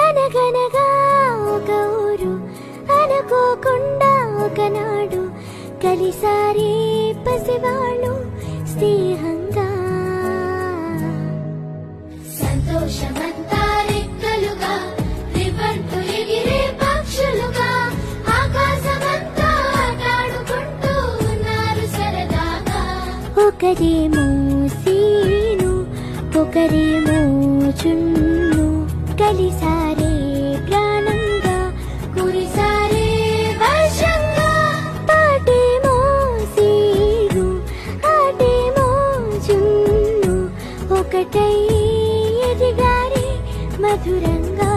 అనగనగా ఒక ఊరు అనుకోకుండా ఒకనాడు కలిసారే పసివాళ్ళు స్నేహంగా. సంతోషమంతా రెక్కలుగా రివ్వంటూ ఎగిరే పక్షులుగా ఆకాశమంతా ఆటాడుకుంటూ ఉన్నారు సరదాగా. ఒకరేమో సీను ఒకరేమో చున్ను కలిసారే ప్రాణంగా కురిసారే వర్షంగా. పాటేమో సీను ఆటేమో చున్ను ఒకటై ఎదిగారే మధురంగా.